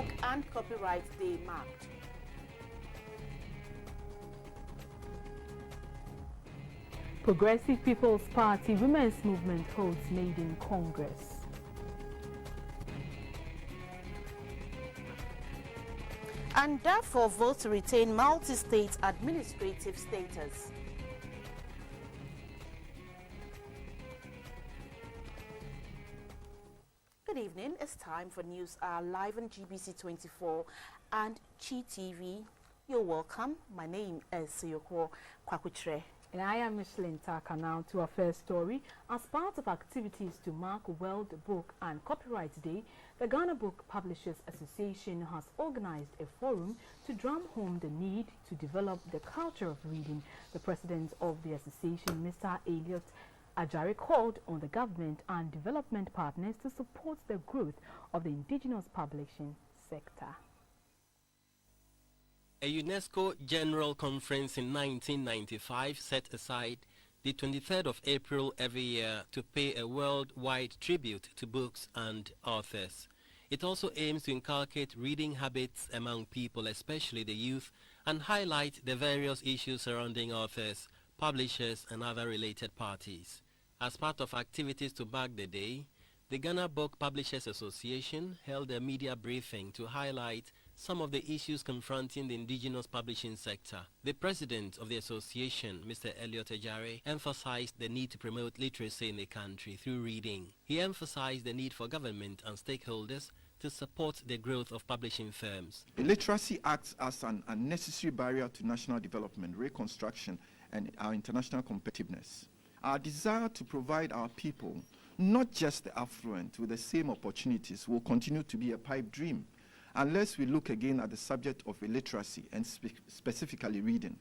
Book and Copyright Day marked. Progressive People's Party Women's Movement holds maiden Congress. And therefore vote to retain multi-state administrative status. Good evening. It's time for News Hour live on GBC24 and GTV. You're welcome. My name is Siyoko Kwakutre. And I am Michelin Taka. Now to our first story. As part of activities to mark World Book and Copyright Day, the Ghana Book Publishers Association has organized a forum to drum home the need to develop the culture of reading. The president of the association, Mr. Elliot Ajari, called on the government and development partners to support the growth of the indigenous publishing sector. A UNESCO General Conference in 1995 set aside the 23rd of April every year to pay a worldwide tribute to books and authors. It also aims to inculcate reading habits among people, especially the youth, and highlight the various issues surrounding authors, publishers, and other related parties. As part of activities to mark the day, the Ghana Book Publishers Association held a media briefing to highlight some of the issues confronting the indigenous publishing sector. The president of the association, Mr. Elliot Ajari, emphasized the need to promote literacy in the country through reading. He emphasized the need for government and stakeholders to support the growth of publishing firms. Illiteracy acts as an unnecessary barrier to national development, reconstruction, and our international competitiveness. Our desire to provide our people, not just the affluent, with the same opportunities will continue to be a pipe dream unless we look again at the subject of illiteracy and specifically reading.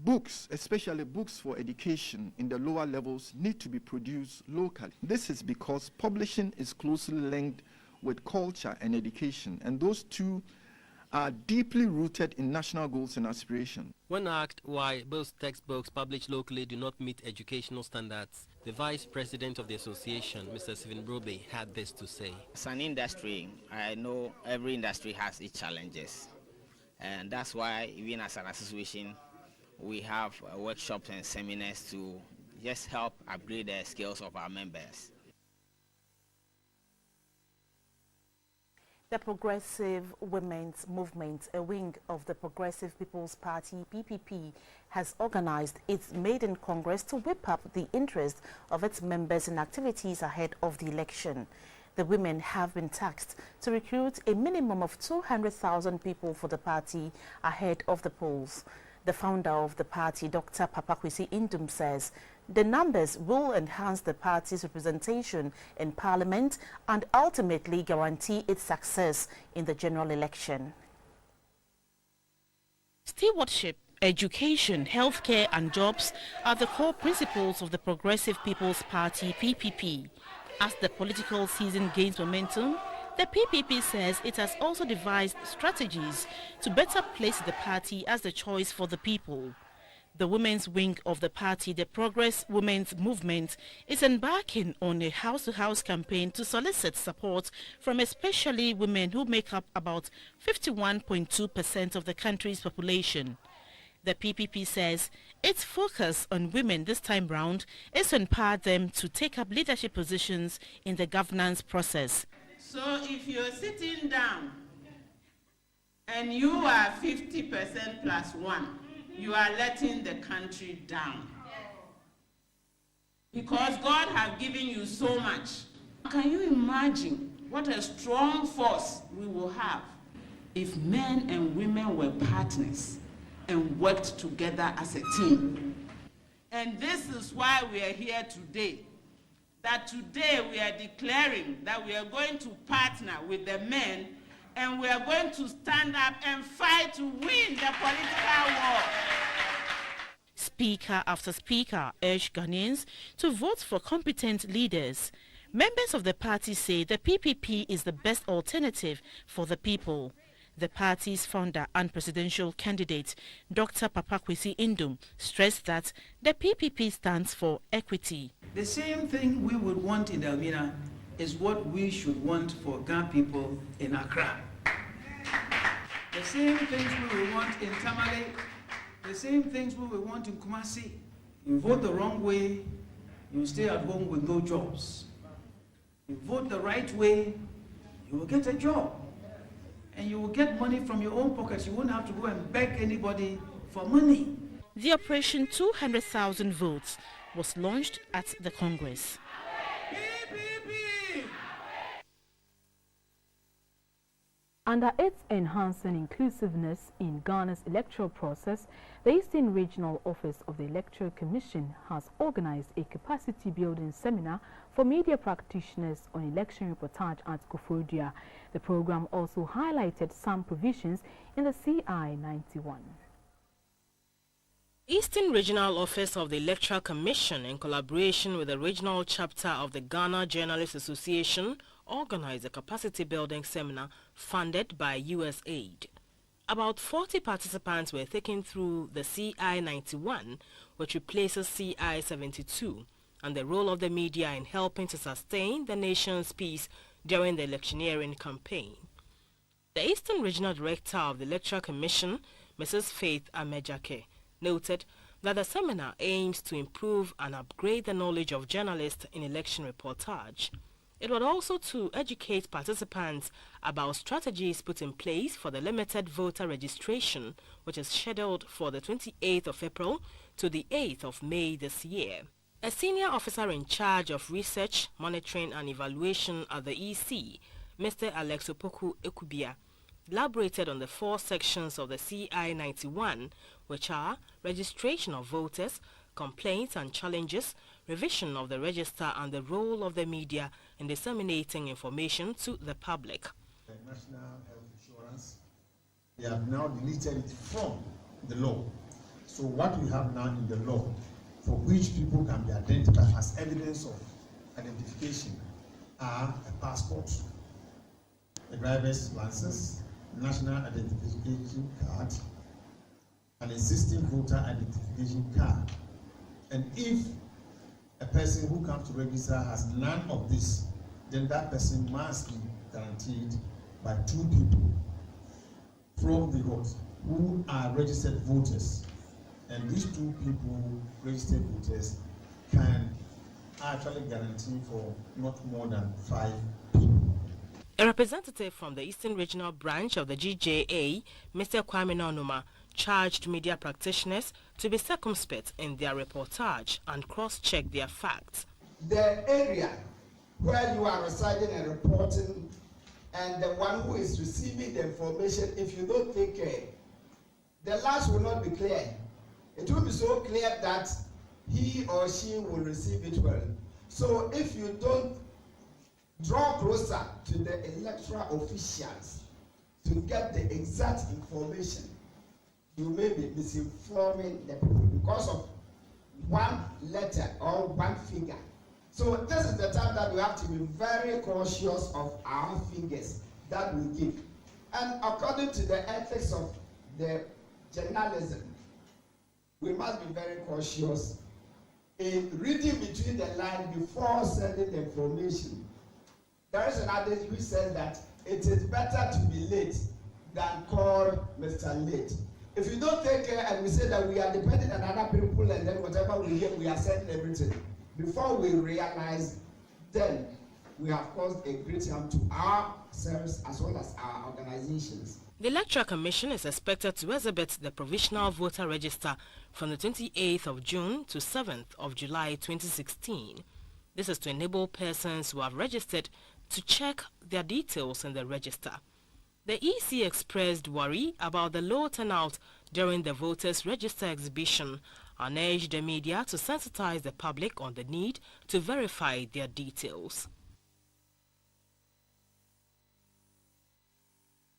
Books, especially books for education in the lower levels, need to be produced locally. This is because publishing is closely linked with culture and education, and those two are deeply rooted in national goals and aspirations. When asked why most textbooks published locally do not meet educational standards, the vice president of the association, Mr. Stephen Broby, had this to say. As an industry, I know every industry has its challenges. And that's why, even as an association, we have workshops and seminars to just help upgrade the skills of our members. The Progressive Women's Movement, a wing of the Progressive People's Party, PPP, has organized its maiden Congress to whip up the interest of its members in activities ahead of the election. The women have been tasked to recruit a minimum of 200,000 people for the party ahead of the polls. The founder of the party, Dr. Papakwesi Indum, says the numbers will enhance the party's representation in Parliament and ultimately guarantee its success in the general election. Stewardship, education, healthcare and jobs are the core principles of the Progressive People's Party, PPP. As the political season gains momentum, the PPP says it has also devised strategies to better place the party as the choice for the people. The women's wing of the party, the Progress Women's Movement, is embarking on a house-to-house campaign to solicit support from especially women who make up about 51.2% of the country's population. The PPP says its focus on women this time round is to empower them to take up leadership positions in the governance process. So if you're sitting down and you are 50% plus one, you are letting the country down. Because God has given you so much. Can you imagine what a strong force we will have if men and women were partners and worked together as a team? And this is why we are here today. That today we are declaring that we are going to partner with the men and we are going to stand up and fight to win the political war. Speaker after speaker urged Ghanaians to vote for competent leaders. Members of the party say the PPP is the best alternative for the people. The party's founder and presidential candidate, Dr. Papakwesi Indum, stressed that the PPP stands for equity. The same thing we would want in Elmina is what we should want for Ghana people in Accra. The same things we will want in Tamale, the same things we will want in Kumasi. You vote the wrong way, you stay at home with no jobs. You vote the right way, you will get a job. And you will get money from your own pockets. You won't have to go and beg anybody for money. The Operation 200,000 Votes was launched at the Congress. Under its enhancing inclusiveness in Ghana's electoral process, the Eastern Regional Office of the Electoral Commission has organized a capacity-building seminar for media practitioners on election reportage at Koforidua. The program also highlighted some provisions in the CI-91. Eastern Regional Office of the Electoral Commission, in collaboration with the regional chapter of the Ghana Journalists Association, organized a capacity-building seminar funded by USAID. About 40 participants were taken through the CI-91, which replaces CI-72, and the role of the media in helping to sustain the nation's peace during the electioneering campaign. The Eastern Regional Director of the Electoral Commission, Mrs. Faith Amejake, noted that the seminar aims to improve and upgrade the knowledge of journalists in election reportage. It was also to educate participants about strategies put in place for the limited voter registration, which is scheduled for the 28th of April to the 8th of May this year. A senior officer in charge of research, monitoring and evaluation at the EC, Mr. Alex Opoku Ekubia, elaborated on the 4 sections of the CI-91, which are registration of voters, complaints and challenges, revision of the register and the role of the media in disseminating information to the public. The National Health Insurance, they have now deleted it from the law. So what we have now in the law, for which people can be identified as evidence of identification, are a passport, a driver's license, national identification card, an existing voter identification card. And if a person who comes to register has none of this, then that person must be guaranteed by 2 people from the vote who are registered voters. And these 2 people, registered voters, can actually guarantee for not more than 5 people. A representative from the Eastern Regional Branch of the GJA, Mr. Kwame Nonuma, charged media practitioners to be circumspect in their reportage and cross-check their facts. The area where you are residing and reporting and the one who is receiving the information, if you don't take care, the last will not be clear. It will be so clear that he or she will receive it well. So if you don't draw closer to the electoral officials to get the exact information, you may be misinforming the people because of one letter or one figure. So this is the time that we have to be very cautious of our figures that we give. And according to the ethics of the journalism, we must be very cautious in reading between the lines before sending the information. There is an adage which says that it is better to be late than call Mr. Late. If you don't take care and we say that we are dependent on other people and then whatever we hear, we are sending everything. Before we realize, then we have caused a great harm to ourselves as well as our organizations. The Electoral Commission is expected to exhibit the provisional voter register from the 28th of June to 7th of July 2016. This is to enable persons who have registered to check their details in the register. The EC expressed worry about the low turnout during the voters' register exhibition and urged the media to sensitize the public on the need to verify their details.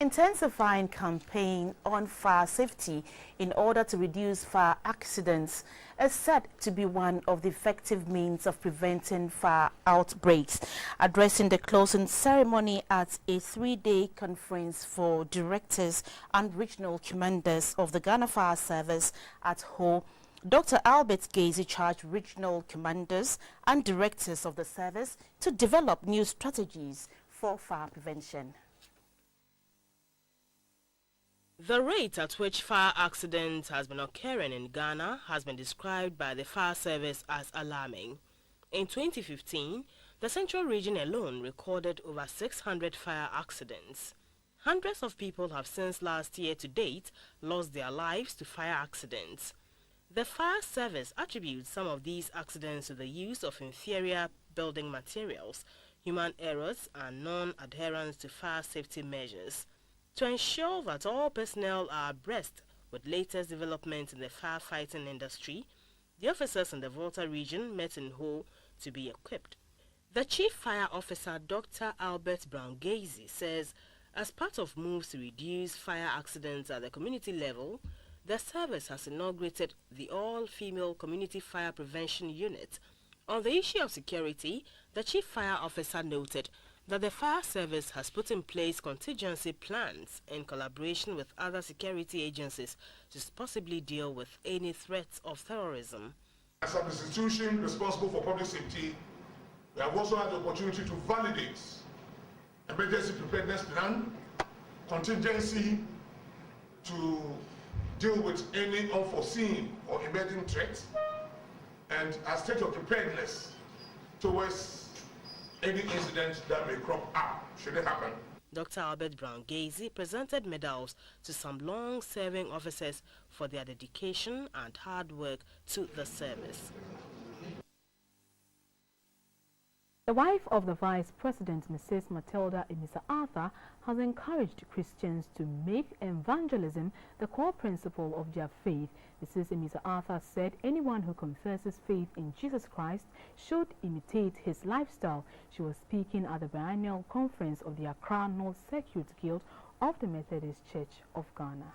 Intensifying campaign on fire safety in order to reduce fire accidents is said to be one of the effective means of preventing fire outbreaks. Addressing the closing ceremony at a 3-day conference for directors and regional commanders of the Ghana Fire Service at Ho, Dr. Albert Gazy charged regional commanders and directors of the service to develop new strategies for fire prevention. The rate at which fire accidents has been occurring in Ghana has been described by the fire service as alarming. In 2015, the Central Region alone recorded over 600 fire accidents. Hundreds of people have since last year to date lost their lives to fire accidents. The fire service attributes some of these accidents to the use of inferior building materials, human errors, and non-adherence to fire safety measures. To ensure that all personnel are abreast with latest developments in the firefighting industry, the officers in the Volta region met in Ho to be equipped. The Chief Fire Officer, Dr. Albert Brown-Gazy, says as part of moves to reduce fire accidents at the community level, the service has inaugurated the all-female community fire prevention unit. On the issue of security, the Chief Fire Officer noted that the fire service has put in place contingency plans in collaboration with other security agencies to possibly deal with any threats of terrorism. As an institution responsible for public safety, we have also had the opportunity to validate emergency preparedness plan, contingency to deal with any unforeseen or emerging threats, and a state of preparedness towards any incident that may crop up, should it happen. Dr. Albert Brown-Gazy presented medals to some long-serving officers for their dedication and hard work to the service. The wife of the Vice President, Mrs. Matilda Emisa Arthur, has encouraged Christians to make evangelism the core principle of their faith. Mrs. Emisa Arthur said anyone who confesses faith in Jesus Christ should imitate his lifestyle. She was speaking at the biennial conference of the Accra North Circuit Guild of the Methodist Church of Ghana.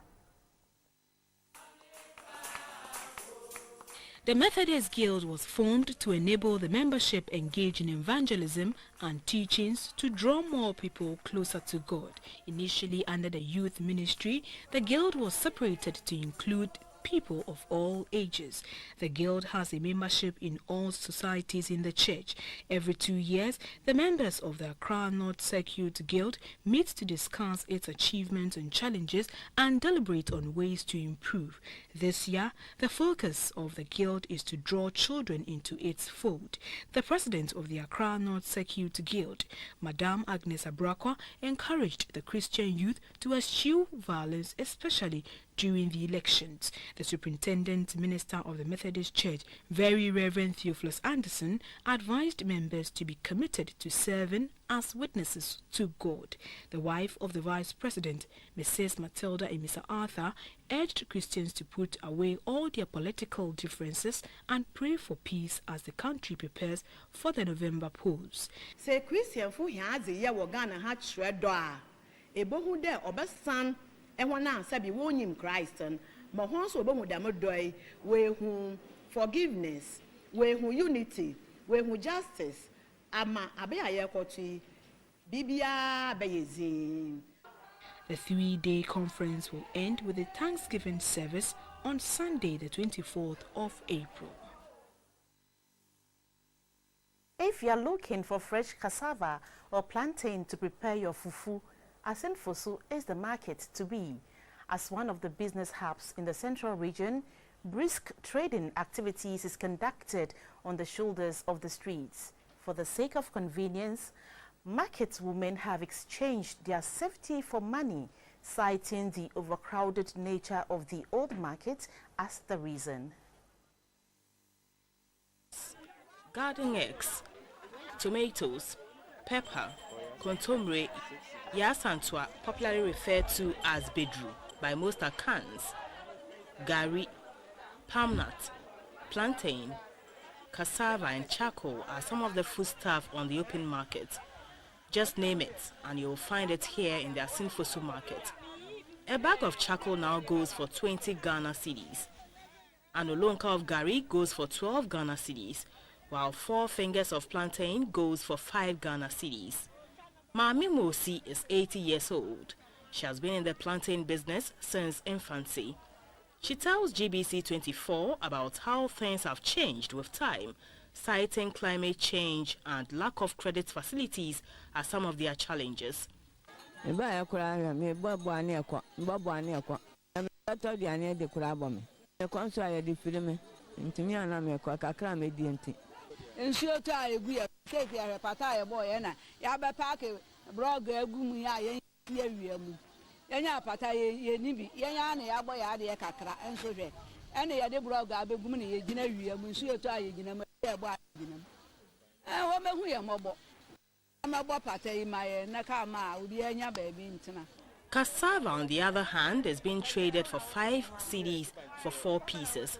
The Methodist Guild was formed to enable the membership engage in evangelism and teachings to draw more people closer to God. Initially under the youth ministry, the Guild was separated to include people of all ages. The Guild has a membership in all societies in the church. Every 2 years, the members of the Accra North Circuit Guild meet to discuss its achievements and challenges and deliberate on ways to improve. This year, the focus of the Guild is to draw children into its fold. The president of the Accra North Circuit Guild, Madame Agnes Abrakwa, encouraged the Christian youth to eschew violence, especially during the elections. The Superintendent Minister of the Methodist Church, Very Reverend Theophilus Anderson, advised members to be committed to serving as witnesses to God. The wife of the Vice President, Mrs. Matilda Emisa Arthur, urged Christians to put away all their political differences and pray for peace as the country prepares for the November polls. Say Christian fu hiazi ye wo Ghana ha chredo a ebohu de obesan ehwana sabi wonyim Christ ma ho so obohu da modoi we hu forgiveness, we hu unity, we hu justice ama abe ayekoti bibia beyezin. The 3-day conference will end with a Thanksgiving service on Sunday, the 24th of April. If you are looking for fresh cassava or plantain to prepare your fufu, Asenfosu is the market to be. As one of the business hubs in the central region, brisk trading activities is conducted on the shoulders of the streets. For the sake of convenience, market women have exchanged their safety for money, citing the overcrowded nature of the old market as the reason. Garden eggs, tomatoes, pepper, contomere, yasantwa, popularly referred to as bedru by most Akans, gari, palm nut, plantain, cassava and charcoal are some of the foodstuff on the open market. Just name it and you'll find it here in the Asenfosu market. A bag of charcoal now goes for 20 Ghana cedis. An olonka of gari goes for 12 Ghana cedis, while 4 fingers of plantain goes for 5 Ghana cedis. Mami Mosi is 80 years old. She has been in the plantain business since infancy. She tells GBC24 about how things have changed with time, citing climate change and lack of credit facilities as some of their challenges. Eba ekura me bobo ani ekwa. Bobo ani ekwa. Me tato di ani de kura bo me. E kon so aye di firi me. Ntimi ana me ekwa kakra me di enti. Nsuo to ayegu ya take ya pata ya boy na. Ya be park blog egu mu ya ye wi mu. Yenya pata ye ni bi. Yenya na ya boy ya de kakra enso hwe. Ene ye de blog abegu mu na ye gina wi mu. Nsuo to aye gina mu ya bo gina mu. Wo me hu ye mobo. Cassava, on the other hand, is being traded for 5 cedis for 4 pieces.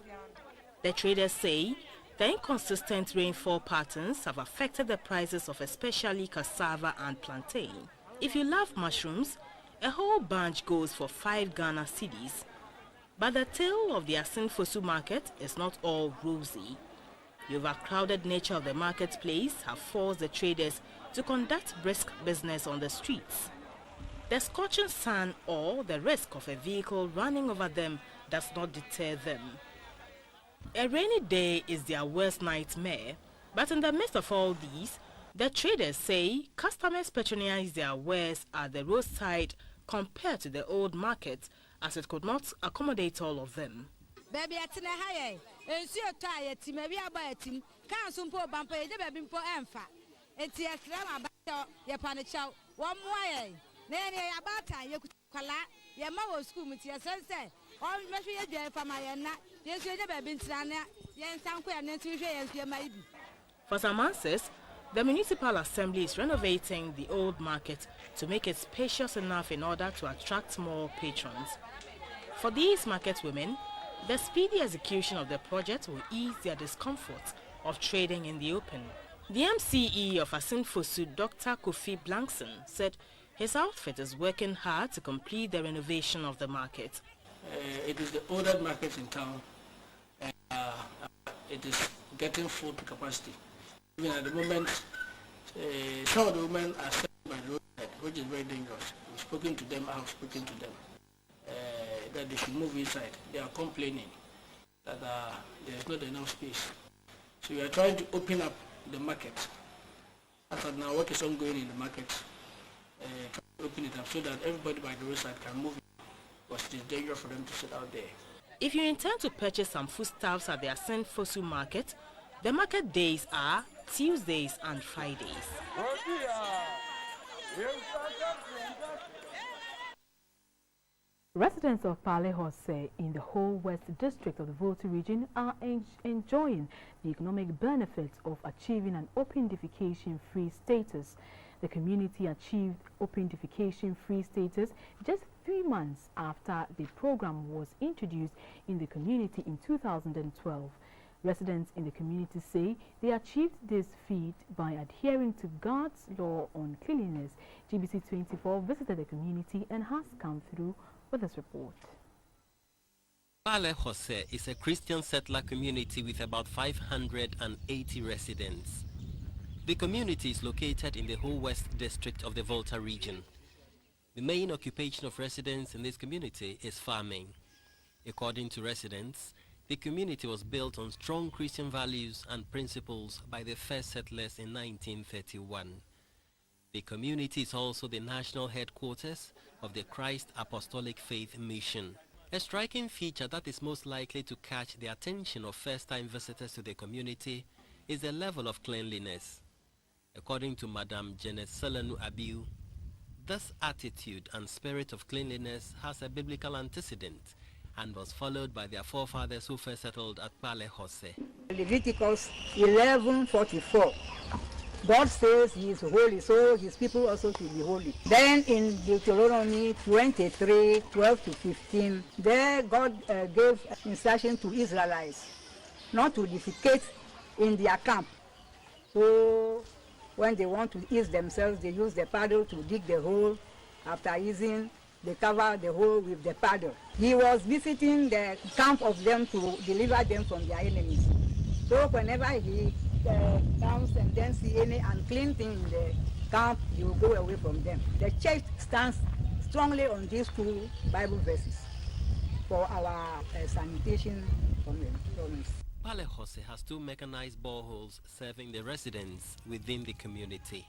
The traders say the inconsistent rainfall patterns have affected the prices of especially cassava and plantain. If you love mushrooms, a whole bunch goes for 5 Ghana cedis. But the tale of the Asin-Fosu market is not all rosy. The overcrowded nature of the marketplace have forced the traders to conduct brisk business on the streets. The scorching sun or the risk of a vehicle running over them does not deter them. A rainy day is their worst nightmare, but in the midst of all these, the traders say customers patronize their wares at the roadside compared to the old market, as it could not accommodate all of them. Baby, atina haye. Ensu otaye ti me bia ba atim. Kan so mpo bampa ye baby mpo emfa. Enti ekra ma ba ye pane chaw. Wo moye. Na ne ya bata ye kwala. Ye ma wo school muti ye sense. O mehwe ye dwan fa ma ye na. Ye so ye baby ntira na ye nsanko ya nti hwe ye nsu ma ibi. For some answers, the municipal assembly is renovating the old market to make it spacious enough in order to attract more patrons. For these market women, the speedy execution of the project will ease their discomfort of trading in the open. The MCE of Asin-Fosu, Dr. Kofi Blankson, said his outfit is working hard to complete the renovation of the market. It is the oldest market in town. It is getting full to capacity. Even at the moment, some of the women are standing by the roadside, which is very dangerous. We've spoken to them, I have spoken to them. That they should move inside. They are complaining that there is not enough space. So we are trying to open up the market. As of now, work is ongoing in the market. Open it up so that everybody by the roadside can move in, because it is dangerous for them to sit out there. If you intend to purchase some foodstuffs at the Asin-Fosu market, the market days are Tuesdays and Fridays. Residents of Pale-Hose in the whole West District of the Volta region are enjoying the economic benefits of achieving an open defecation-free status. The community achieved open defecation-free status just 3 months after the program was introduced in the community in 2012. Residents in the community say they achieved this feat by adhering to God's law on cleanliness. GBC24 visited the community and has come through with this report. Pale-Hose is a Christian settler community with about 580 residents. The community is located in the whole West District of the Volta region. The main occupation of residents in this community is farming. According to residents, the community was built on strong Christian values and principles by the first settlers in 1931. The community is also the national headquarters of the Christ Apostolic Faith Mission. A striking feature that is most likely to catch the attention of first-time visitors to the community is the level of cleanliness. According to Madam Janet Selanu Abiu, this attitude and spirit of cleanliness has a biblical antecedent and was followed by their forefathers who first settled at Pale-Hose. Leviticus 11:44. God says he is holy, so his people also should be holy. Then in Deuteronomy 23:12-15, there God gave instruction to Israelites not to defecate in their camp. So when they want to ease themselves, they use the paddle to dig the hole. After easing, they cover the hole with the paddle. He was visiting the camp of them to deliver them from their enemies. So whenever he comes and then see any unclean thing in the camp, he will go away from them. The church stands strongly on these 2 Bible verses for our sanitation problems. Pale-Hose has 2 mechanized boreholes serving the residents within the community.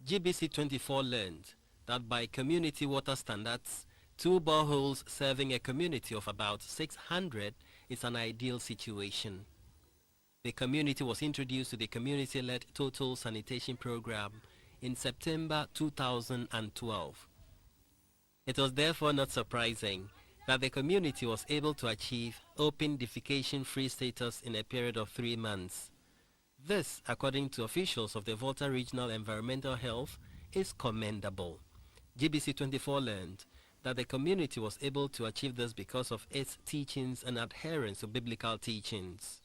GBC24 learned that by community water standards, 2 boreholes serving a community of about 600 is an ideal situation. The community was introduced to the community-led total sanitation program in September 2012. It was therefore not surprising that the community was able to achieve open defecation-free status in a period of 3 months. This, according to officials of the Volta Regional Environmental Health, is commendable. GBC24 learned that the community was able to achieve this because of its teachings and adherence to biblical teachings.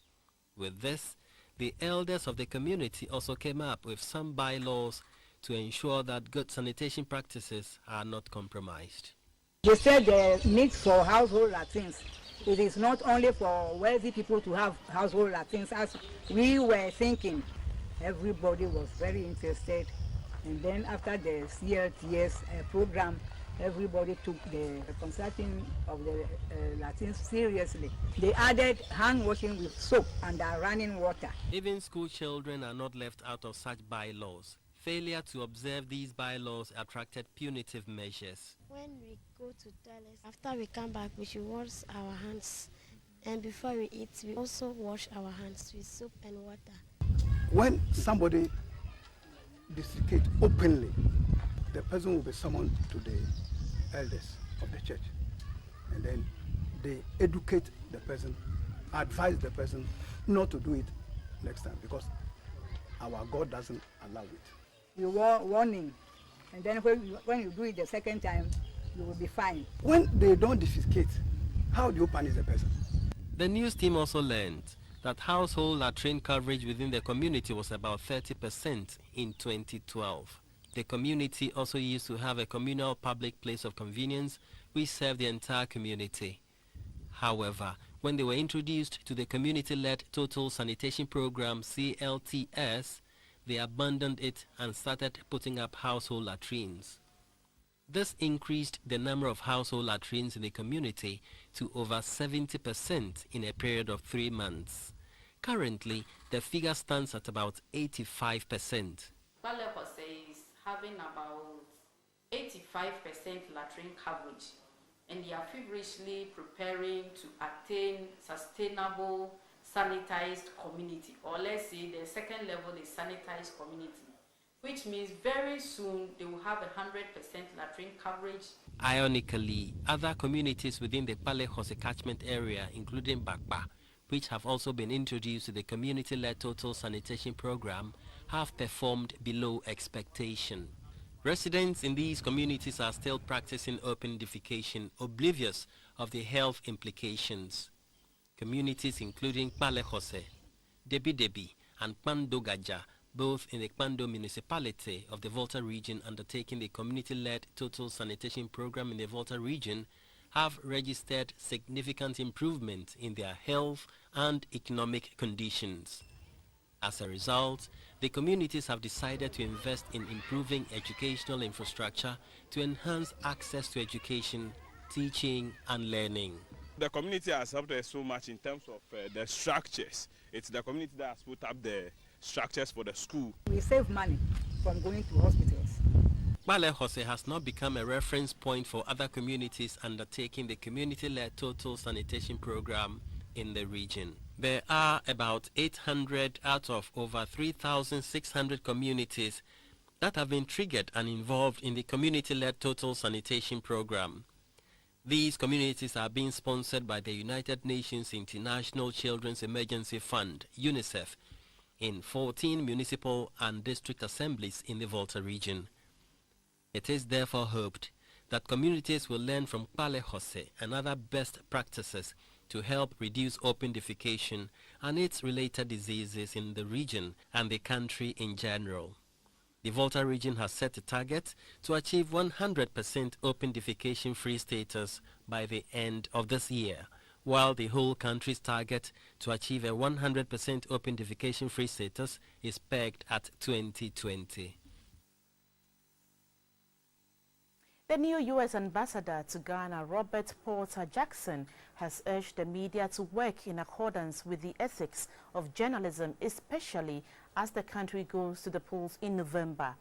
With this, the elders of the community also came up with some bylaws to ensure that good sanitation practices are not compromised. They said the need for household latrines. It is not only for wealthy people to have household latrines, as we were thinking. Everybody was very interested. And then after the CLTS program, everybody took the construction of the latrines seriously. They added hand washing with soap and running water. Even school children are not left out of such bylaws. Failure to observe these bylaws attracted punitive measures. When we go to toilets, after we come back, we should wash our hands. And before we eat, we also wash our hands with soap and water. When somebody defecates openly, the person will be summoned to the elders of the church. And then they educate the person, advise the person not to do it next time, because our God doesn't allow it. You warning, and then when you do it the second time, you will be fined. When they don't defecate, how do you punish the person? The news team also learned that household latrine coverage within the community was about 30% in 2012. The community also used to have a communal public place of convenience which served the entire community. However, when they were introduced to the community-led total sanitation program CLTS, they abandoned it and started putting up household latrines. This increased the number of household latrines in the community to over 70% in a period of 3 months. Currently, the figure stands at about 85%. Palekose is having about 85% latrine coverage, and they are feverishly preparing to attain sustainable sanitized community, or let's say the second level is sanitized community, which means very soon they will have 100% latrine coverage. Ironically, other communities within the Palekose catchment area, including Bakba, which have also been introduced to the community-led total sanitation program, have performed below expectation. Residents in these communities are still practicing open defecation, oblivious of the health implications. Communities including Palekose, Debi and Kpando-Gaja, both in the Kpando municipality of the Volta region undertaking the community-led total sanitation program in the Volta region, have registered significant improvement in their health and economic conditions. As a result, the communities have decided to invest in improving educational infrastructure to enhance access to education, teaching and learning. The community has helped us so much in terms of the structures. It's the community that has put up the structures for the school. We save money from going to hospitals. Palekose has now become a reference point for other communities undertaking the community-led total sanitation program in the region. There are about 800 out of over 3,600 communities that have been triggered and involved in the community-led total sanitation program. These communities are being sponsored by the United Nations International Children's Emergency Fund, UNICEF, in 14 municipal and district assemblies in the Volta region. It is therefore hoped that communities will learn from Palekose and other best practices to help reduce open defecation and its related diseases in the region and the country in general. The Volta region has set a target to achieve 100% open defecation-free status by the end of this year, while the whole country's target to achieve a 100% open defecation-free status is pegged at 2020. The new U.S. ambassador to Ghana, Robert Porter Jackson, has urged the media to work in accordance with the ethics of journalism, especially as the country goes to the polls in November.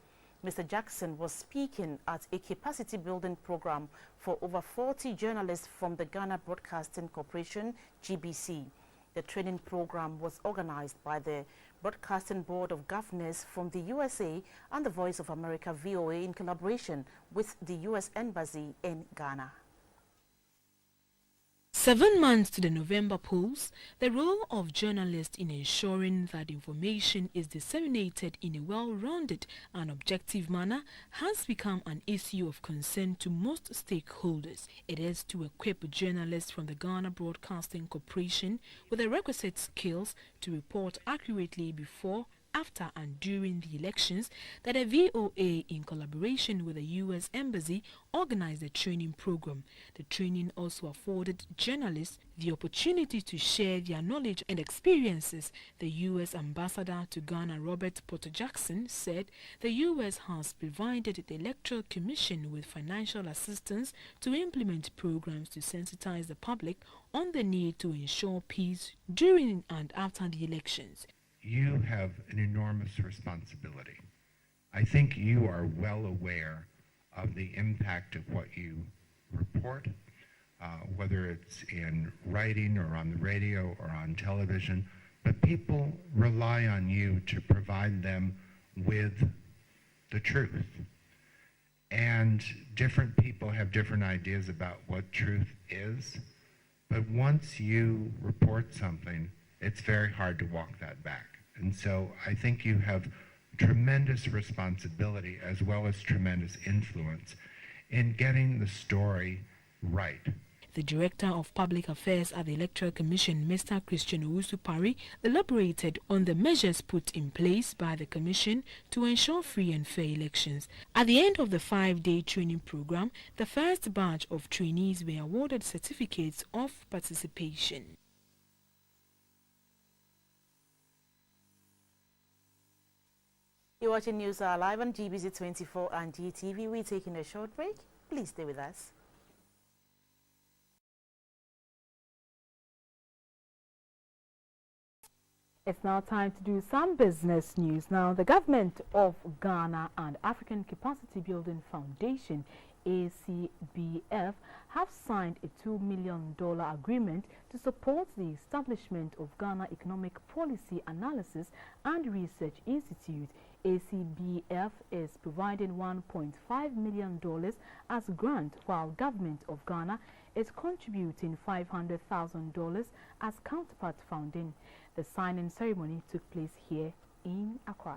Mr. Jackson was speaking at a capacity building program for over 40 journalists from the Ghana Broadcasting Corporation, GBC. The training program was organized by the Broadcasting Board of Governors from the USA and the Voice of America, VOA, in collaboration with the U.S. Embassy in Ghana. 7 months to the November polls, the role of journalists in ensuring that information is disseminated in a well-rounded and objective manner has become an issue of concern to most stakeholders. It is to equip journalists from the Ghana Broadcasting Corporation with the requisite skills to report accurately before, after and during the elections that the VOA, in collaboration with the U.S. Embassy, organized a training program. The training also afforded journalists the opportunity to share their knowledge and experiences. The U.S. Ambassador to Ghana, Robert Porter Jackson, said the U.S. has provided the Electoral Commission with financial assistance to implement programs to sensitize the public on the need to ensure peace during and after the elections. You have an enormous responsibility. I think you are well aware of the impact of what you report, whether it's in writing or on the radio or on television, but people rely on you to provide them with the truth. And different people have different ideas about what truth is, but once you report something, it's very hard to walk that back. And so I think you have tremendous responsibility as well as tremendous influence in getting the story right. The Director of Public Affairs at the Electoral Commission, Mr. Christian Owusu-Parry, elaborated on the measures put in place by the Commission to ensure free and fair elections. At the end of the 5-day training program, the first batch of trainees were awarded certificates of participation. You're watching News Hour live on GBC24 and GTV. We're taking a short break. Please stay with us. It's now time to do some business news. Now, the government of Ghana and African Capacity Building Foundation, ACBF, have signed a $2 million agreement to support the establishment of Ghana Economic Policy Analysis and Research Institute. ACBF is providing $1.5 million as grant, while Government of Ghana is contributing $500,000 as counterpart funding. The signing ceremony took place here in Accra.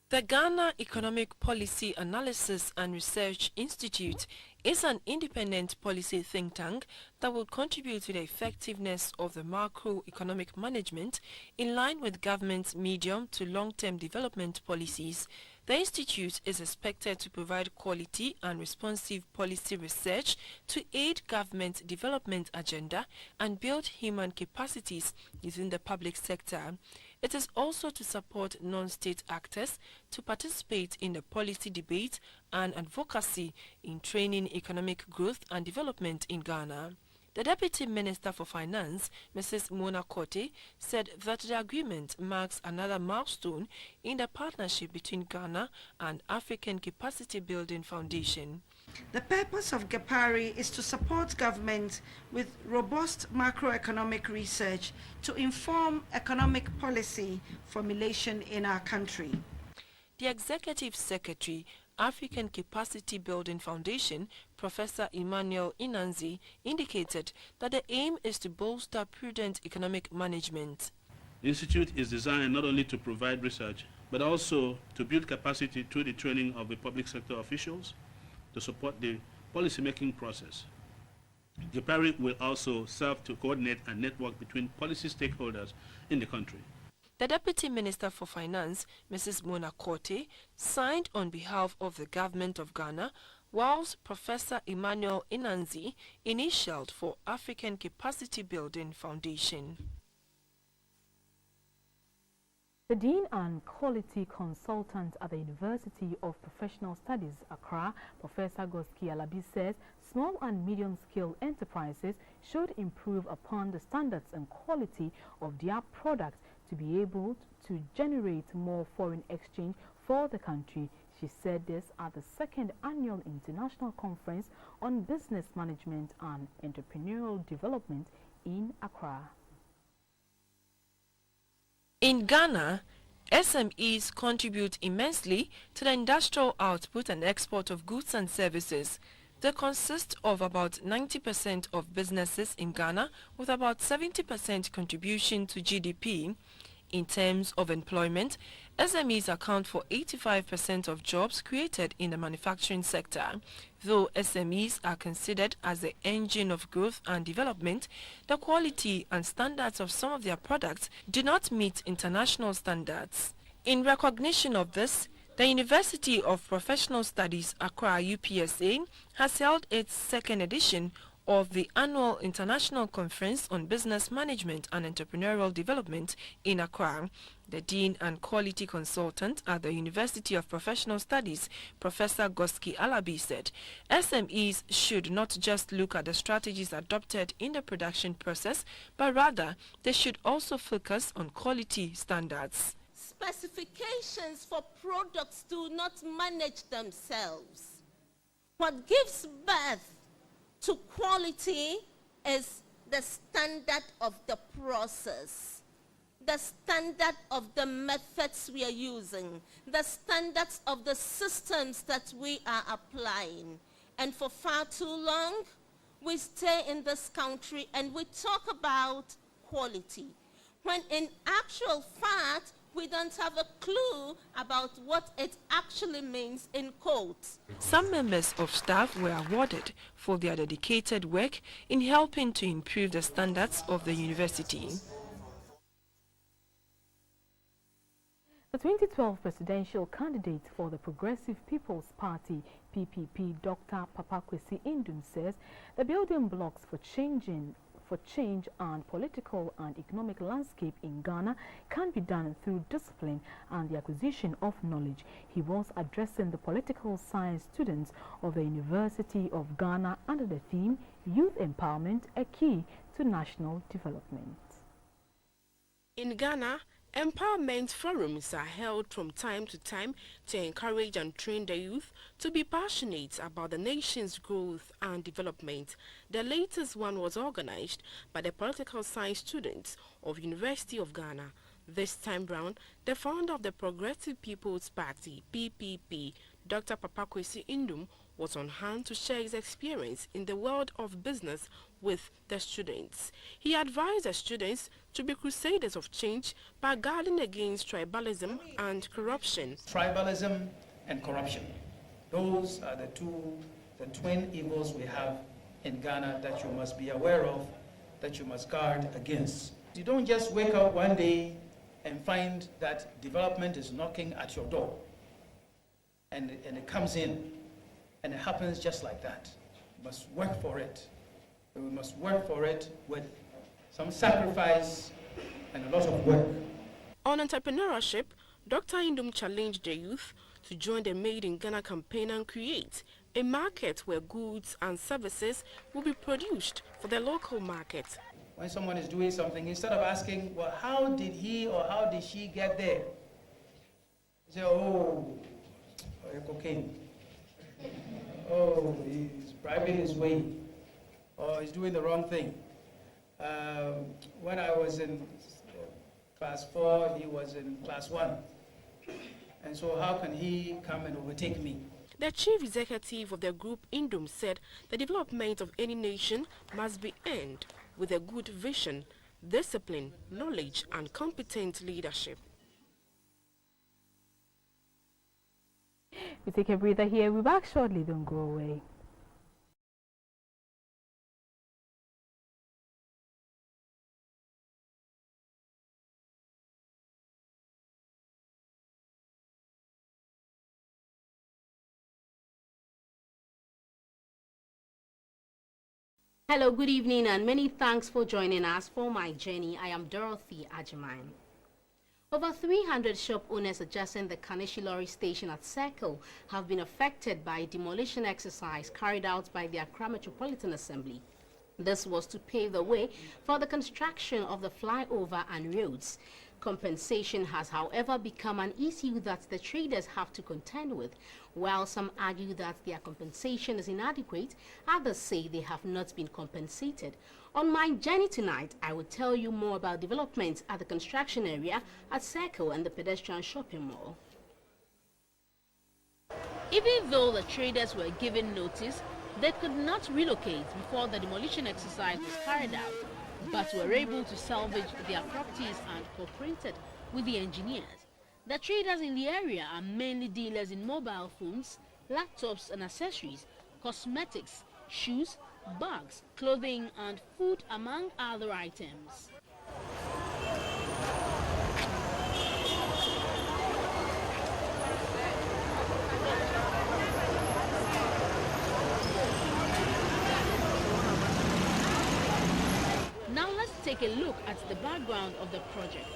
The Ghana Economic Policy Analysis and Research Institute is an independent policy think tank that will contribute to the effectiveness of the macroeconomic management in line with government's medium to long-term development policies. The institute is expected to provide quality and responsive policy research to aid government development agenda and build human capacities within the public sector. It is also to support non-state actors to participate in the policy debate and advocacy in training economic growth and development in Ghana. The Deputy Minister for Finance, Mrs. Mona Kote, said that the agreement marks another milestone in the partnership between Ghana and African Capacity Building Foundation. The purpose of GEPARI is to support government with robust macroeconomic research to inform economic policy formulation in our country. The Executive Secretary, African Capacity Building Foundation, Professor Emmanuel Inanzi, indicated that the aim is to bolster prudent economic management. The institute is designed not only to provide research, but also to build capacity through the training of the public sector officials to support the policy-making process. GEPARI will also serve to coordinate and network between policy stakeholders in the country. The Deputy Minister for Finance, Mrs. Mona Kote, signed on behalf of the Government of Ghana, whilst Professor Emmanuel Inanzi initialed for African Capacity Building Foundation. The Dean and Quality Consultant at the University of Professional Studies, Accra, Professor Goski Alabi, says small and medium-scale enterprises should improve upon the standards and quality of their products to be able to generate more foreign exchange for the country. She said this at the second annual International Conference on Business Management and Entrepreneurial Development in Accra. In Ghana, SMEs contribute immensely to the industrial output and export of goods and services. They consist of about 90% of businesses in Ghana, with about 70% contribution to GDP. In terms of employment, SMEs account for 85% of jobs created in the manufacturing sector. Though SMEs are considered as the engine of growth and development, the quality and standards of some of their products do not meet international standards. In recognition of this, the University of Professional Studies, Accra UPSA, has held its second edition of the annual International Conference on Business Management and Entrepreneurial Development in Accra. The Dean and Quality Consultant at the University of Professional Studies, Professor Goski Alabi, said SMEs should not just look at the strategies adopted in the production process, but rather they should also focus on quality standards. Specifications for products do not manage themselves. What gives birth to quality is the standard of the process, the standard of the methods we are using, the standards of the systems that we are applying. And for far too long, we stay in this country and we talk about quality, when in actual fact, we don't have a clue about what it actually means in quotes. Some members of staff were awarded for their dedicated work in helping to improve the standards of the university. The 2012 presidential candidate for the Progressive People's Party, PPP, Dr. Papakwesi Indum, says the building blocks for change and political and economic landscape in Ghana can be done through discipline and the acquisition of knowledge. He was addressing the political science students of the University of Ghana under the theme Youth Empowerment, a Key to National Development. In Ghana, empowerment forums are held from time to time to encourage and train the youth to be passionate about the nation's growth and development. The latest one was organized by the political science students of University of Ghana. This time round, the founder of the Progressive People's Party, PPP, Dr. Papakwesi Indum, was on hand to share his experience in the world of business with the students. He advised the students to be crusaders of change by guarding against tribalism and corruption. Tribalism and corruption. Those are the twin evils we have in Ghana that you must be aware of, that you must guard against. You don't just wake up one day and find that development is knocking at your door and it comes in and it happens just like that. You must work for it. We must work for it with some sacrifice and a lot of work. On entrepreneurship, Dr. Indum challenged the youth to join the Made in Ghana campaign and create a market where goods and services will be produced for the local market. When someone is doing something, instead of asking, well, how did he or how did she get there? You say, oh, cocaine. Oh, he's bribing his way. Or he's doing the wrong thing. When I was in class 4, he was in class 1. And so how can he come and overtake me? The chief executive of the group, Indum, said the development of any nation must be earned with a good vision, discipline, knowledge, and competent leadership. We take a breather here. We're back shortly. Don't go away. Hello, good evening, and many thanks for joining us for my journey. I am Dorothy Ajiman. Over 300 shop owners adjacent the Kaneshi Lorry station at Circle have been affected by a demolition exercise carried out by the Accra Metropolitan Assembly. This was to pave the way for the construction of the flyover and roads. Compensation has, however, become an issue that the traders have to contend with. While some argue that their compensation is inadequate, others say they have not been compensated. On my journey tonight, I will tell you more about developments at the construction area at Circle and the pedestrian shopping mall. Even though the traders were given notice, they could not relocate before the demolition exercise was carried out, but were able to salvage their properties and cooperated with the engineers. The traders in the area are mainly dealers in mobile phones, laptops and accessories, cosmetics, shoes, bags, clothing and food, among other items. Now let's take a look at the background of the project.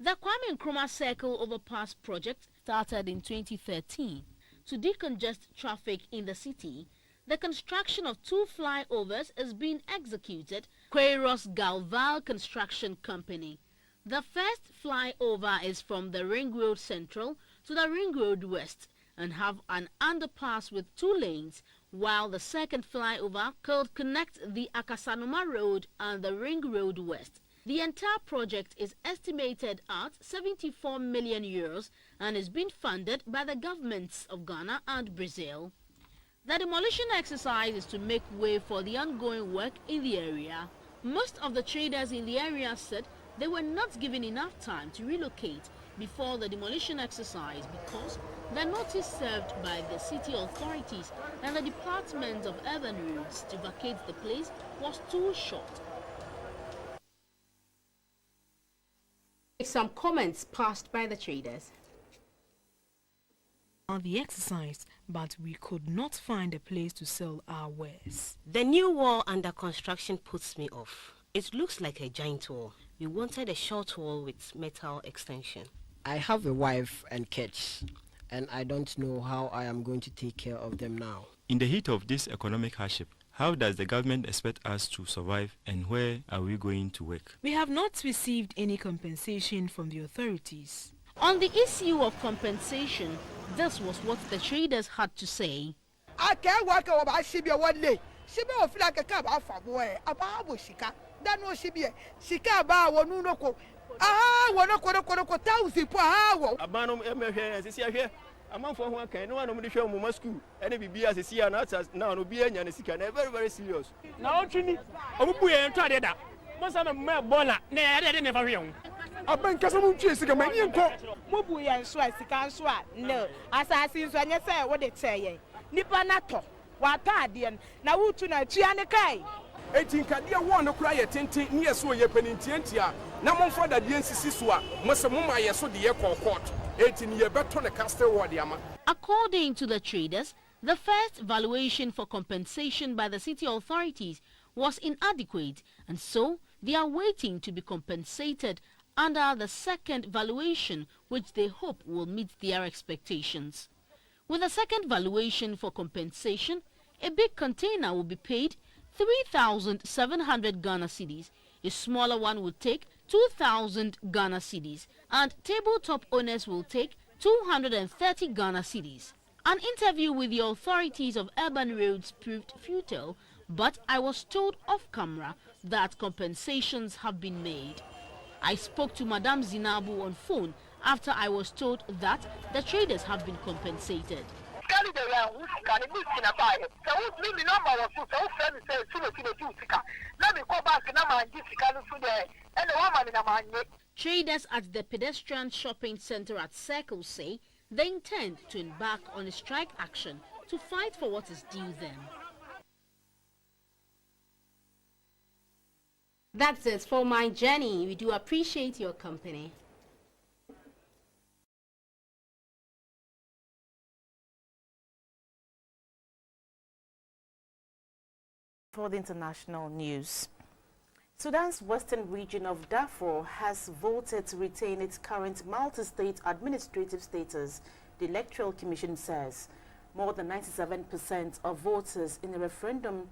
The Kwame Nkrumah Circle Overpass project started in 2013 to decongest traffic in the city. The construction of 2 flyovers is being executed by Queiroz Galval Construction Company. The first flyover is from the Ring Road Central to the Ring Road West and have an underpass with 2 lanes, while the second flyover could connect the Akasanoma Road and the Ring Road West. The entire project is estimated at 74 million euros and is being funded by the governments of Ghana and Brazil. The demolition exercise is to make way for the ongoing work in the area. Most of the traders in the area said they were not given enough time to relocate before the demolition exercise because the notice served by the city authorities and the Department of Urban Roads to vacate the place was too short. Some comments passed by the traders. The exercise, but we could not find a place to sell our wares. The new wall under construction puts me off. It looks like a giant wall. We wanted a short wall with metal extension. I have a wife and kids, and I don't know how I am going to take care of them now. In the heat of this economic hardship, how does the government expect us to survive, and where are we going to work? We have not received any compensation from the authorities. On the issue of compensation, this was what the traders had to say. I can't work over Shibia one day. Shibia feel like a cab out from where about Shika. That no Shibia. Shika ba Wanunoko. Ah, Wanoko thousand per hour. A man of here. A man for one can no one of the show Moscow. And if be as a sea and now no be any Sika. Very, very serious. Now, Trini, I will be a trader. Most of them are bona, never young. A bank doesn't chase a man. Mubu and Swat, no, as I see when you say what they say. Nipanato, Watadian, now to Chianakai. 18 Kadia one cry at 10 near so ye penitentia. Now, for the DNC, Massamuma, yes, so the airport court. 18 year better on a castle wadiama. According to the traders, the first valuation for compensation by the city authorities was inadequate, and so they are waiting to be compensated under the second valuation, which they hope will meet their expectations. With the second valuation for compensation, a big container will be paid 3,700 Ghana cedis, a smaller one will take 2,000 Ghana cedis, and tabletop owners will take 230 Ghana cedis. An interview with the authorities of urban roads proved futile, but I was told off camera that compensations have been made. I spoke to Madame Zinabu on phone after I was told that the traders have been compensated. Traders at the pedestrian shopping center at Circle say they intend to embark on a strike action to fight for what is due them. That's it for my journey. We do appreciate your company. For the international news, Sudan's western region of Darfur has voted to retain its current multi-state administrative status, the Electoral Commission says. More than 97% of voters in the referendum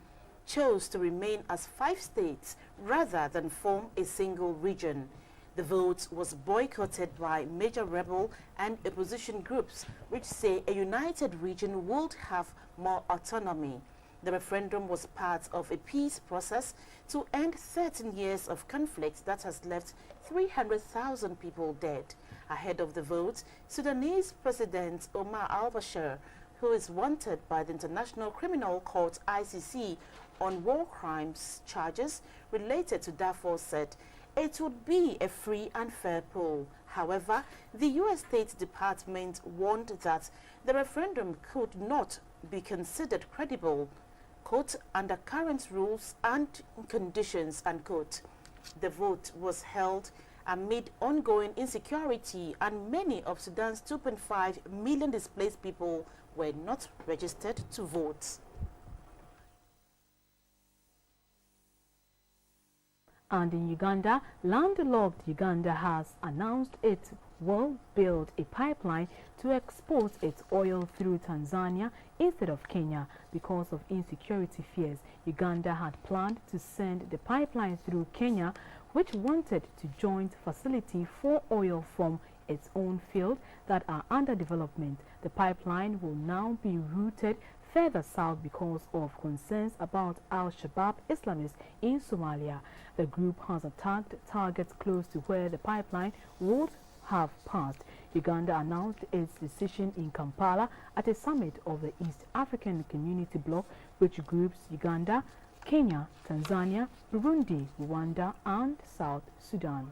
chose to remain as 5 states rather than form a single region. The vote was boycotted by major rebel and opposition groups, which say a united region would have more autonomy. The referendum was part of a peace process to end 13 years of conflict that has left 300,000 people dead. Ahead of the vote, Sudanese President Omar al-Bashir, who is wanted by the International Criminal Court (ICC) on war crimes charges related to Darfur, said it would be a free and fair poll. However, the U.S. State Department warned that the referendum could not be considered credible, quote, under current rules and conditions, unquote. The vote was held amid ongoing insecurity, and many of Sudan's 2.5 million displaced people were not registered to vote. And in Uganda, landlocked Uganda has announced it will build a pipeline to export its oil through Tanzania instead of Kenya because of insecurity fears. Uganda had planned to send the pipeline through Kenya, which wanted to join facility for oil from its own field that are under development. The pipeline will now be routed further south because of concerns about Al-Shabaab Islamists in Somalia. The group has attacked targets close to where the pipeline would have passed. Uganda announced its decision in Kampala at a summit of the East African Community Bloc, which groups Uganda, Kenya, Tanzania, Burundi, Rwanda, and South Sudan.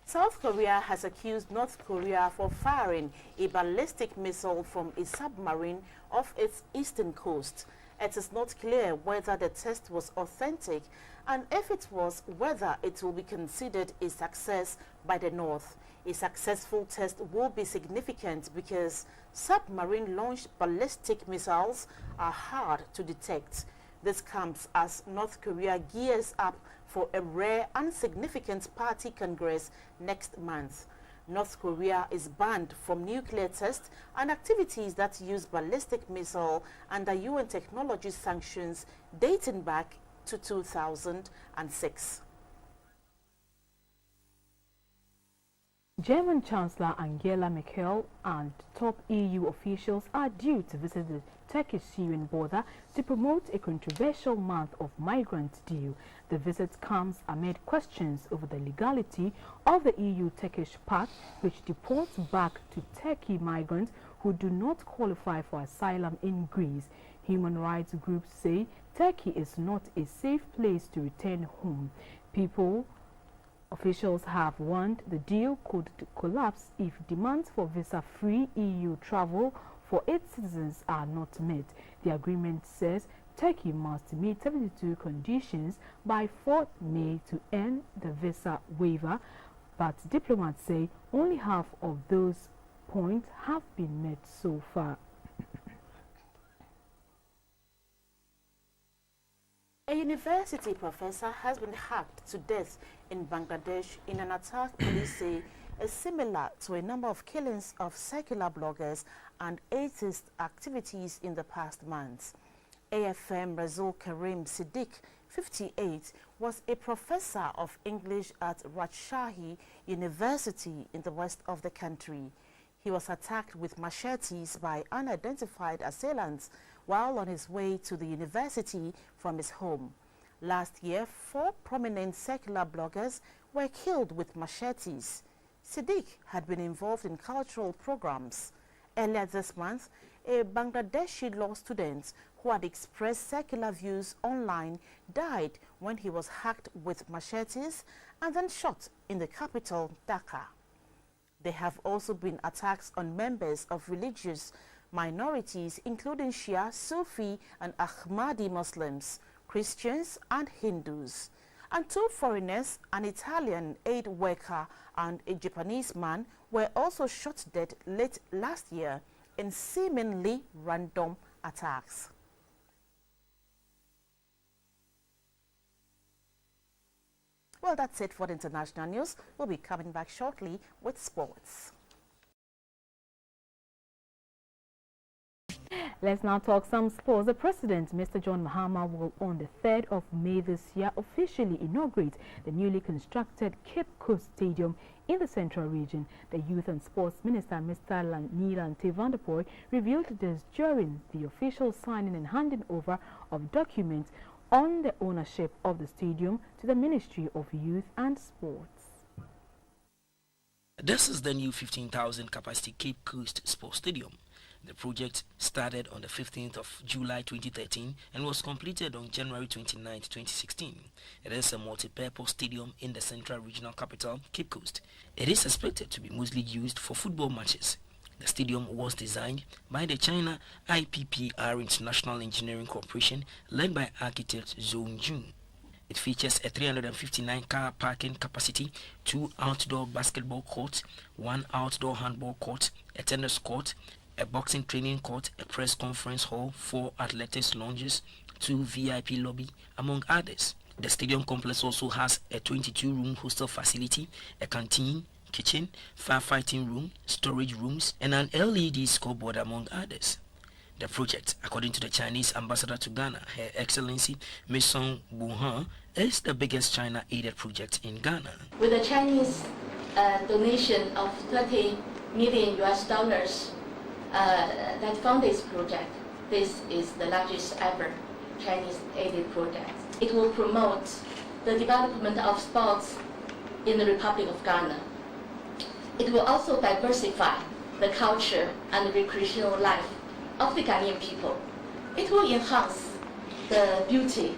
South Korea has accused North Korea for firing a ballistic missile from a submarine off its eastern coast. It is not clear whether the test was authentic, and if it was, whether it will be considered a success by the North. A successful test will be significant because submarine-launched ballistic missiles are hard to detect. This comes as North Korea gears up for a rare and significant party congress next month. North Korea is banned from nuclear tests and activities that use ballistic missile under UN technology sanctions dating back to 2006. German Chancellor Angela Merkel and top EU officials are due to visit the Turkish-Syrian border to promote a controversial month of migrant deal. The visit comes amid questions over the legality of the EU-Turkish pact, which deports back to Turkey migrants who do not qualify for asylum in Greece. Human rights groups say Turkey is not a safe place to return home. Officials have warned the deal could collapse if demands for visa-free EU travel for its citizens are not met. The agreement says Turkey must meet 72 conditions by 4th May to end the visa waiver, but diplomats say only half of those points have been met so far. A university professor has been hacked to death in Bangladesh in an attack police say is similar to a number of killings of secular bloggers and atheist activities in the past months. AFM Razul Karim Siddiq, 58, was a professor of English at Rajshahi University in the west of the country. He was attacked with machetes by unidentified assailants while on his way to the university from his home. Last year, 4 prominent secular bloggers were killed with machetes. Siddiq had been involved in cultural programs. Earlier this month, a Bangladeshi law student who had expressed secular views online died when he was hacked with machetes and then shot in the capital, Dhaka. There have also been attacks on members of religious minorities, including Shia, Sufi, and Ahmadi Muslims, Christians, and Hindus. And 2 foreigners, an Italian aid worker and a Japanese man, were also shot dead late last year in seemingly random attacks. Well, that's it for the international news. We'll be coming back shortly with sports. Let's now talk some sports. The President, Mr. John Mahama, will on the 3rd of May this year officially inaugurate the newly constructed Cape Coast Stadium in the Central Region. The Youth and Sports Minister, Mr. Nilante Vanderpoy, revealed this during the official signing and handing over of documents on the ownership of the stadium to the Ministry of Youth and Sports. This is the new 15,000 capacity Cape Coast Sports Stadium. The project started on the 15th of July 2013 and was completed on January 29, 2016. It is a multi-purpose stadium in the central regional capital, Cape Coast. It is expected to be mostly used for football matches. The stadium was designed by the China IPPR International Engineering Corporation, led by architect Zhong Jun. It features a 359 car parking capacity, 2 outdoor basketball courts, 1 outdoor handball court, a tennis court, a boxing training court, a press conference hall, 4 athletics lounges, 2 VIP lobby, among others. The stadium complex also has a 22-room hostel facility, a canteen, kitchen, firefighting room, storage rooms, and an LED scoreboard, among others. The project, according to the Chinese ambassador to Ghana, Her Excellency Maison Buhan, is the biggest China-aided project in Ghana. With a Chinese donation of $30 million that fund this project, this is the largest ever Chinese-aided project. It will promote the development of sports in the Republic of Ghana. It will also diversify the culture and recreational life of the Ghanaian people. It will enhance the beauty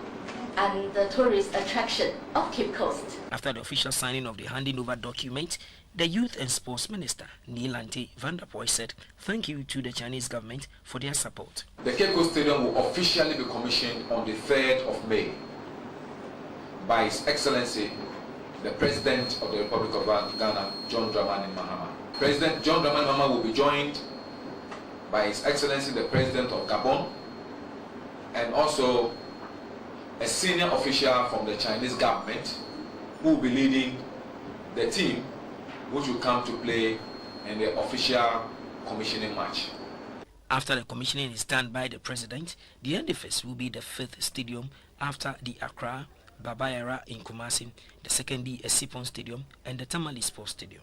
and the tourist attraction of Cape Coast. After the official signing of the handing over document, the Youth and Sports Minister, Nilante Vanderpoy, said thank you to the Chinese government for their support. The Cape Coast Stadium will officially be commissioned on the 3rd of May by His Excellency, the President of the Republic of Ghana, John Dramani Mahama. President John Dramani Mahama will be joined by His Excellency, the President of Gabon, and also a senior official from the Chinese government who will be leading the team which will come to play in the official commissioning match. After the commissioning is done by the President, the edifice will be the 5th stadium after the Accra, Babayara in Kumasi, the second the Esipon Stadium, and the Tamale Sports Stadium.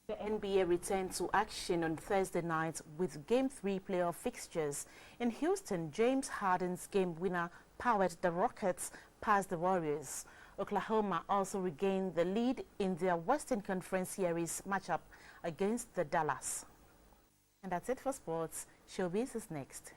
The NBA returned to action on Thursday night with Game 3 playoff fixtures. In Houston, James Harden's game winner powered the Rockets past the Warriors. Oklahoma also regained the lead in their Western Conference Series matchup against the Dallas. And that's it for sports. Showbiz is next.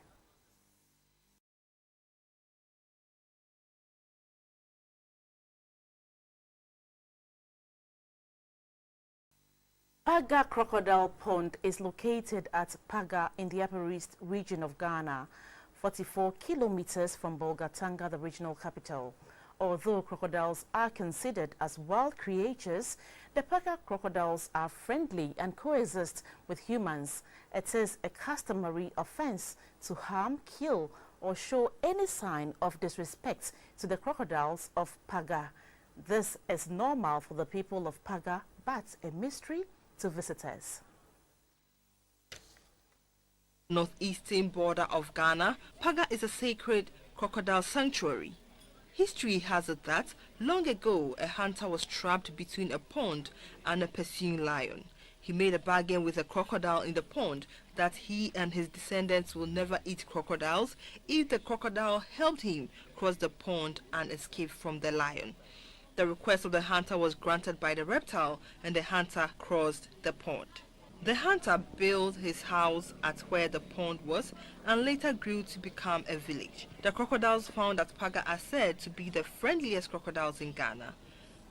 Paga Crocodile Pond is located at Paga in the Upper East region of Ghana, 44 kilometers from Bolgatanga, the regional capital. Although crocodiles are considered as wild creatures, the Paga crocodiles are friendly and coexist with humans. It is a customary offense to harm, kill, or show any sign of disrespect to the crocodiles of Paga. This is normal for the people of Paga, but a mystery to visitors. Northeastern border of Ghana, Paga is a sacred crocodile sanctuary. History has it that long ago a hunter was trapped between a pond and a pursuing lion. He made a bargain with a crocodile in the pond that he and his descendants will never eat crocodiles if the crocodile helped him cross the pond and escape from the lion. The request of the hunter was granted by the reptile, and the hunter crossed the pond. The hunter built his house at where the pond was and later grew to become a village. The crocodiles found at Paga are said to be the friendliest crocodiles in Ghana.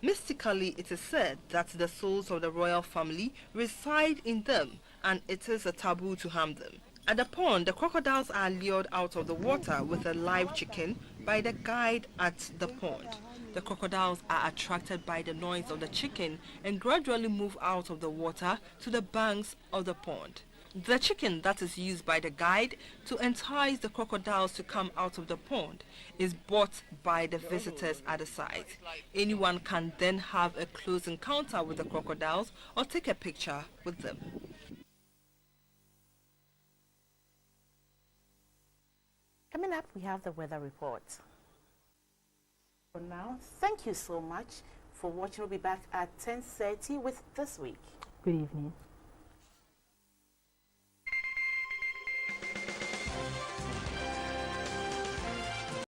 Mystically, it is said that the souls of the royal family reside in them and it is a taboo to harm them. At the pond, the crocodiles are lured out of the water with a live chicken by the guide at the pond. The crocodiles are attracted by the noise of the chicken and gradually move out of the water to the banks of the pond. The chicken that is used by the guide to entice the crocodiles to come out of the pond is bought by the visitors at the site. Anyone can then have a close encounter with the crocodiles or take a picture with them. Coming up, we have the weather report. For now, thank you so much for watching. We'll be back at 10:30 with This Week. Good evening.